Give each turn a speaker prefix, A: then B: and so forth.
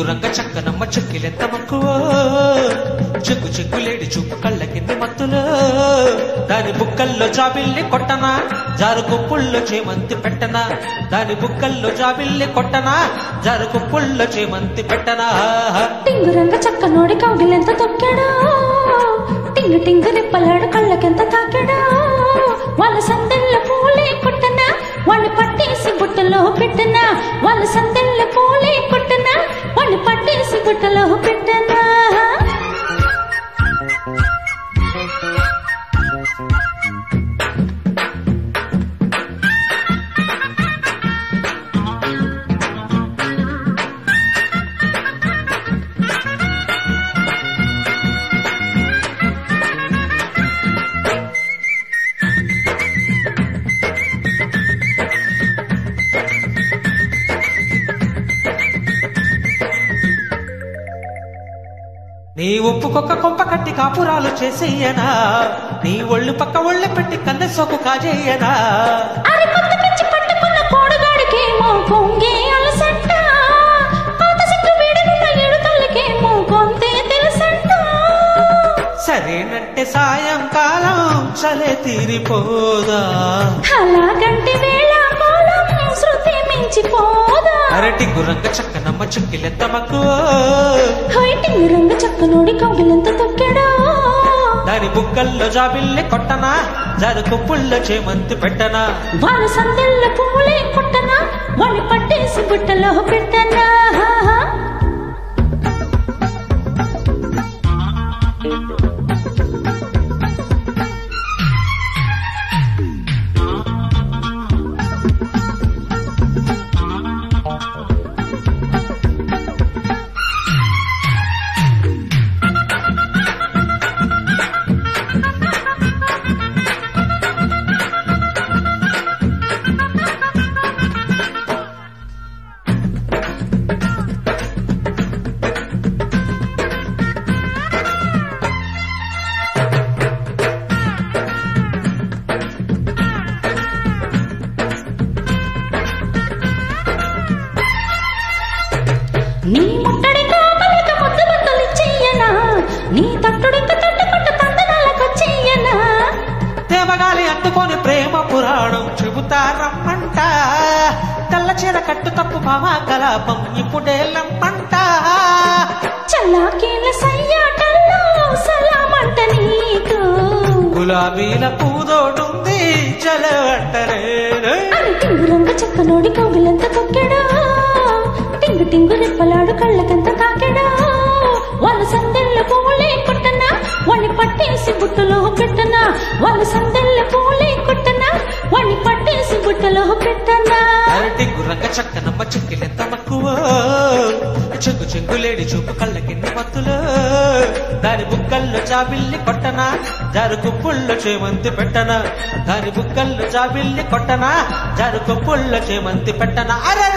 A: టింగురంగ చక్కనమ్మ చెక్కిలెంత మక్కువ చెక్కు చెక్కులేడి చూపు కళ్ళ కింది మత్తులో దాని బుక్కల్లో జాబిల్లి కొట్టనా జారు కుప్పుల్లో చేమంతి పెట్టనా దాని బుక్కల్లో జాబిల్లి కొట్టనా జారు కుప్పుల్లో చేమంతి పెట్టనా
B: టింగురంగ చక్కనోడి కౌగిలెంత తొక్కాడా టింగు టింగు రెప్పలాడు కళ్ళకెంత తాకాడా వాళ్ళ సందెల్ల పూలే కొట్టనా వాళ్ళు పట్టేసి బుట్టలో పెట్టనా వాళ్ళ సందెల్ల పూలే కొట్టనా వాళ్ళు పట్టేసి బుట్టలో పెట్టనా
A: నీ ఒప్పుకొక్క కొంప కట్టి కాపురాలు చేసేయనా నీ ఒళ్ళు పక్క ఒళ్ళె పెట్టి కన్నె సోకు కాజేయనా
B: అరే కొత్త పిచ్చి పట్టుకున్న కోడగాడికేమో కొంగే అలసంట పాత సిగ్గు వీడనున్న ఎడుతల్లకేమో కొంతే తెలుసంట
A: సరేనంటే సాయంకాలం చలే తీరిపోదా
B: అలాగంటే వేళ కాలం శృతి మించిపోదా
A: అరటి గురంగ చక్కనమ్మ చెక్కిలెంత మక్కువ
B: టింగురంగ చక్కనోడి కౌగిలెంత తొక్కాడా
A: దాని బుక్కల్లో జాబిల్లి కొట్టనా జారు కుప్పుల్లో చేమంతి పెట్టనా
B: వాళ్ళ సందెల్ల పూలే కొట్టనా వాణ్ణి పట్టేసి బుట్టలో పెట్టనా నీ ముట్టడి కాపలిక ముద్దు బట్టలు చెయ్యనా నీ తట్టుడిక తట్టుకుంటూ తందనాలకొచ్చెయ్యనా
A: దేవగాలి అందుకొని ప్రేమ పురాణం చెబుతారమ్మంట తెల్ల చీర కట్టు తప్పు మామా కలాపం ఇప్పుడే లమ్మంట
B: చల్లాకీల సయ్యాటల్లో సలామంట నీకు
A: గులాబీల పూదోడుంది చలవంటరే
B: అని టింగురంగ చక్కనోడి కౌగిలెంత తొక్కాడా టింగు టింగు రెప్పలాడు కళ్ళకెంత తాకాడా వాళ్ళ సందెల్ల పూలే కొట్టనా వాణ్ణి పట్టేసి బుట్టలో పెట్టనా వాళ్ళ సందెల్ల పూలే కొట్టనా వాణ్ణి పట్టేసి బుట్టలో పెట్టనా
A: అరటి గురంగ చక్కనమ్మ చెక్కిలెంత మక్కువ చెంగు చెంగులేడి చూపు కళ్ళ కింది మత్తులో దాని బుక్కల్లో జాబిల్లి కొట్టనా జారు కుప్పుల్లో చేమంతి పెట్టనా దాని బుక్కల్లో జాబిల్లి కొట్టనా జారు కుప్పుల్లో చేమంతి పెట్టనా అరే